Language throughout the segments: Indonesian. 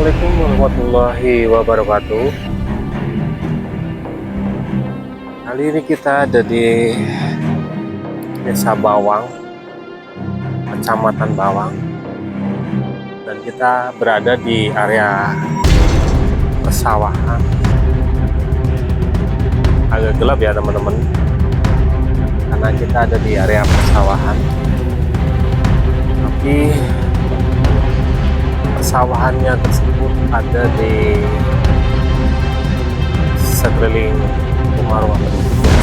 Assalamualaikum warahmatullahi wabarakatuh. Kali ini kita ada di Desa Bawang, Kecamatan Bawang, dan kita berada di area persawahan. Agak gelap ya teman-teman, karena kita ada di area persawahan. Tapi persawahannya tersebut ada di sekeliling rumah-rumah penduduk.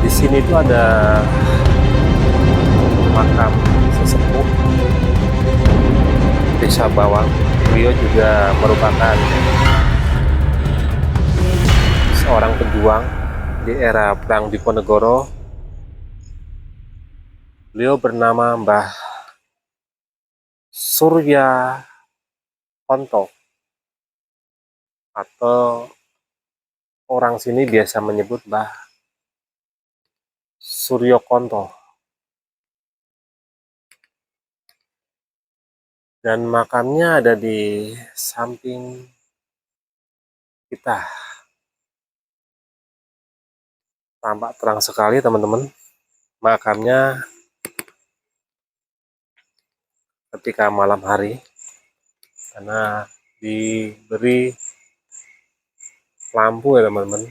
Di sini tuh ada makam sesepuh Desa Bawang. Beliau juga merupakan seorang pejuang di era Perang Diponegoro. Beliau bernama Mbah Surya Konto, atau orang sini biasa menyebut Mbah Suryo Konto. Dan makamnya ada di samping kita. Tampak terang sekali teman-teman makamnya ketika malam hari, karena diberi lampu ya teman-teman.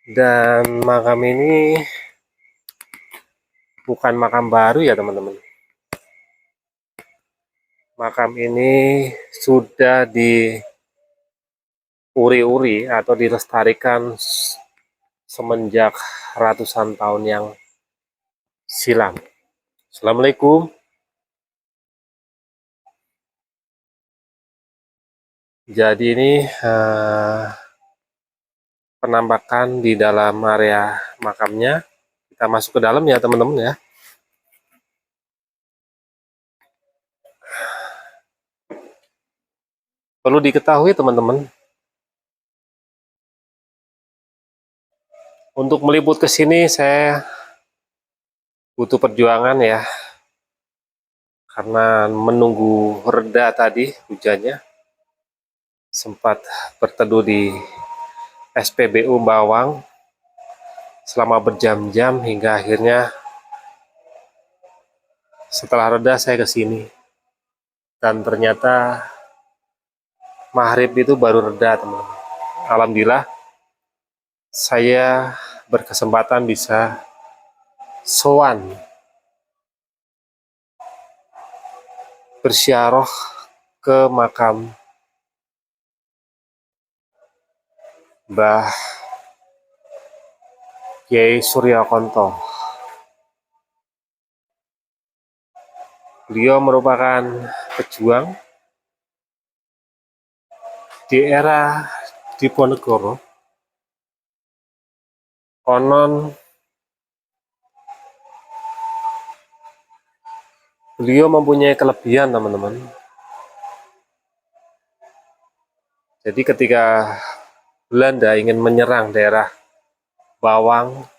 Dan makam ini bukan makam baru ya teman-teman. Makam ini sudah diuri-uri atau dilestarikan semenjak ratusan tahun yang silam. Assalamualaikum. Jadi ini penampakan di dalam area makamnya. Kita masuk ke dalam ya teman-teman ya. Perlu diketahui teman-teman, untuk meliput ke sini saya butuh perjuangan ya, karena menunggu reda tadi hujannya, sempat berteduh di SPBU Bawang selama berjam-jam hingga akhirnya setelah reda saya ke sini. Dan ternyata maghrib itu baru reda teman-teman. Alhamdulillah saya berkesempatan bisa sowan berziarah ke makam Mbah Kyai Surya Konto. Beliau merupakan pejuang di era Diponegoro. Konon beliau mempunyai kelebihan teman-teman. Jadi ketika Belanda ingin menyerang daerah Bawang,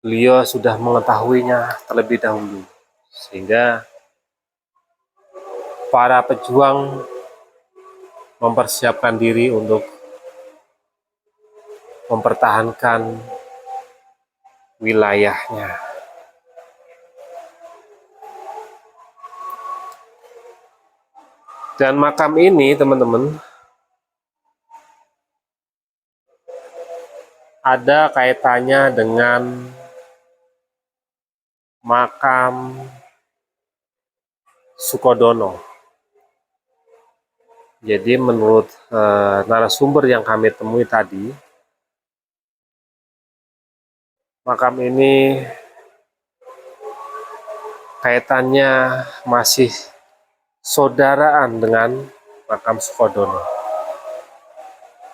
beliau sudah mengetahuinya terlebih dahulu, sehingga para pejuang mempersiapkan diri untuk mempertahankan wilayahnya. Dan makam ini teman-teman ada kaitannya dengan makam Sukodono. Jadi menurut narasumber yang kami temui tadi, makam ini kaitannya masih saudaraan dengan makam Sukodono.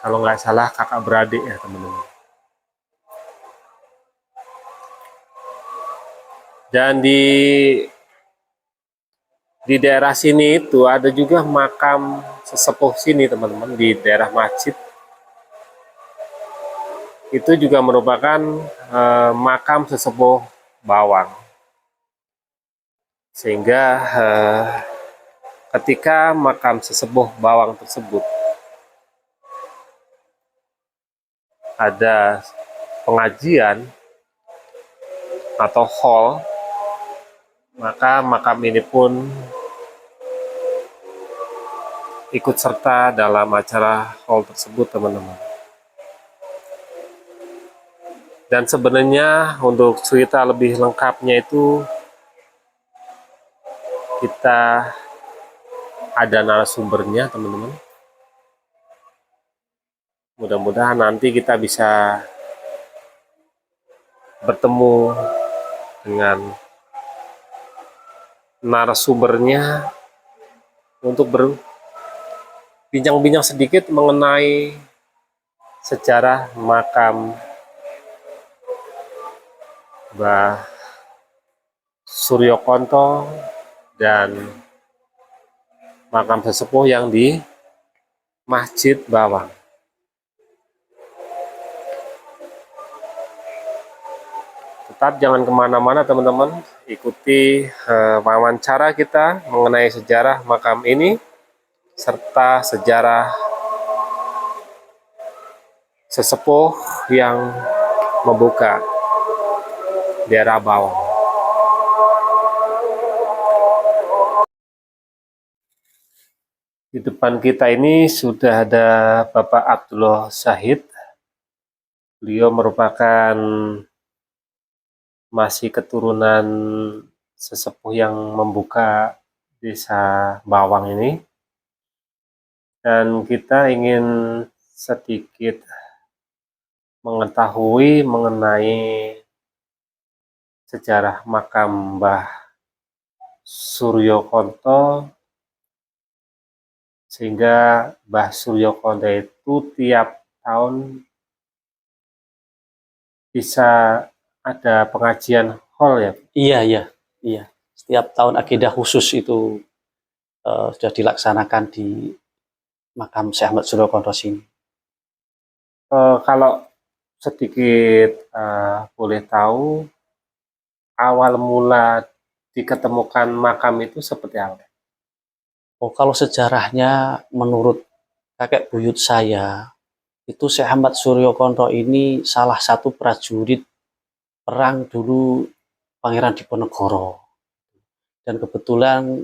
Kalau nggak salah kakak beradik ya teman-teman. Dan di daerah sini itu ada juga makam sesepuh sini teman-teman, di daerah masjid. Itu juga merupakan makam sesepuh Bawang. Sehingga ketika makam sesepuh Bawang tersebut ada pengajian atau haul, maka makam ini pun ikut serta dalam acara haul tersebut, teman-teman. Dan sebenarnya untuk cerita lebih lengkapnya itu kita ada narasumbernya, teman-teman. Mudah-mudahan nanti kita bisa bertemu dengan narasumbernya untuk berbincang-bincang sedikit mengenai sejarah makam Mbah Suryokonto dan makam sesepuh yang di Masjid Bawang. Tetap jangan kemana-mana, teman-teman. Ikuti wawancara kita mengenai sejarah makam ini serta sejarah sesepuh yang membuka daerah Bawang. Di depan kita ini sudah ada Bapak Abdullah Syahid. Beliau merupakan masih keturunan sesepuh yang membuka desa Bawang ini. Dan kita ingin sedikit mengetahui mengenai sejarah makam Mbah Suryokonto, sehingga Mbah Suryokonto itu tiap tahun bisa ada pengajian haul ya? Iya. Setiap tahun akidah khusus itu sudah dilaksanakan di makam Syekh Ahmad Suryokonto sini. Kalau sedikit boleh tahu, awal mula diketemukan makam itu seperti apa? Oh, kalau sejarahnya menurut kakek buyut saya, itu Syekh Ahmad Suryokonto ini salah satu prajurit perang dulu Pangeran Diponegoro. Dan kebetulan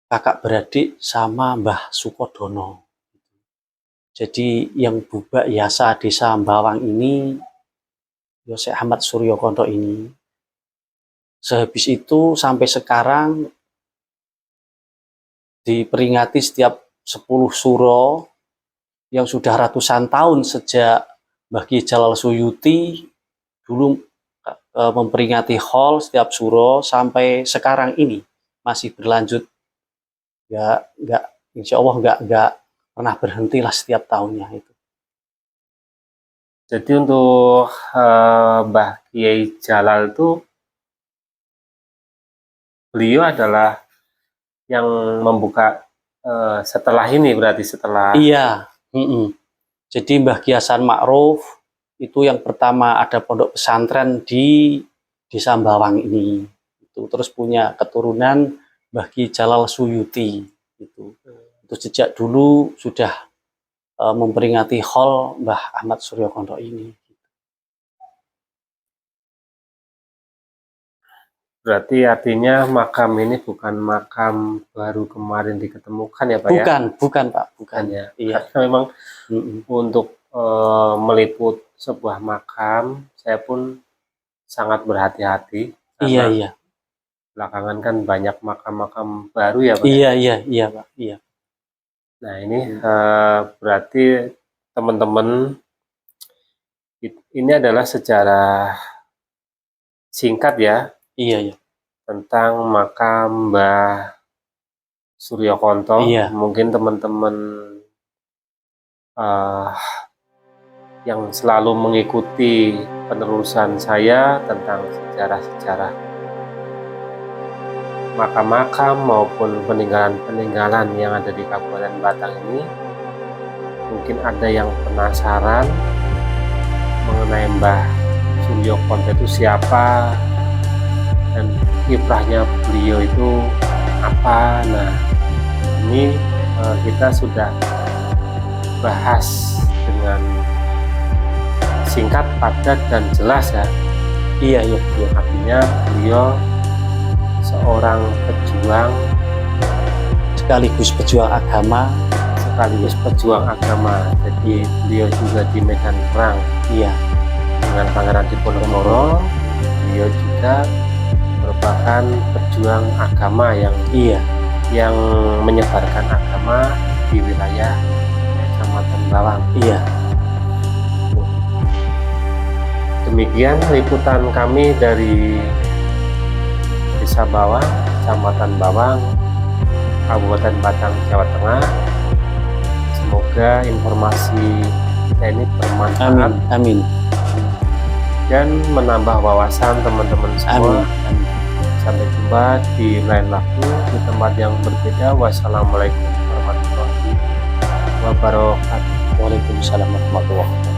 kakak beradik sama Mbah Sukodono. Jadi yang bubak yasa desa Bawang ini Syekh Ahmad Suryokonto ini. Sehabis itu sampai sekarang diperingati setiap 10 suro yang sudah ratusan tahun sejak Mbah Ki Jalal Suyuti dulu memperingati haul setiap suro sampai sekarang ini masih berlanjut. Nggak, insya Allah nggak pernah berhenti lah setiap tahunnya itu. Jadi untuk Mbah Kiai Jalal itu beliau adalah yang membuka setelah ini, berarti setelah. Iya. Jadi Mbah Ki Hasan Ma'ruf itu yang pertama ada pondok pesantren di desa Bawang ini. Itu terus punya keturunan Mbah Ki Jalal Suyuti itu. Itu sejak dulu sudah memperingati haul Mbah Ahmad Suryokonto ini. Berarti artinya makam ini bukan makam baru kemarin diketemukan ya Pak ya? Bukan Pak, bukan ya. Iya. Karena memang untuk meliput sebuah makam, saya pun sangat berhati-hati. Iya. Belakangan kan banyak makam-makam baru ya Pak? Iya Pak. Iya. Nah ini berarti teman-teman, ini adalah sejarah singkat ya? Iya. Tentang makam Mbah Suryokonto. Iya. Mungkin teman-teman yang selalu mengikuti penerusan saya tentang sejarah-sejarah makam-makam maupun peninggalan-peninggalan yang ada di Kabupaten Batang ini, mungkin ada yang penasaran mengenai Mbah Suryo Konte itu siapa dan kiprahnya beliau itu apa. Nah, ini kita sudah bahas dengan singkat, padat, dan jelas ya. Iya, iya, iya. Artinya beliau seorang pejuang Sekaligus pejuang agama. sekaligus pejuang agama. Jadi beliau juga di medan perang Iya, dengan Pangeran Diponegoro. Beliau juga merupakan pejuang agama iya, yang menyebarkan agama di wilayah Kecamatan Bawang. iya. Demikian liputan kami dari Desa Bawang, Kecamatan Bawang, Kabupaten Batang, Jawa Tengah. Semoga informasi kita ini bermanfaat Amin, amin, dan menambah wawasan teman-teman semua. amin, amin. Sampai jumpa di lain waktu di tempat yang berbeda. Wassalamualaikum warahmatullahi wabarakatuh. Waalaikumsalam warahmatullahi wabarakatuh.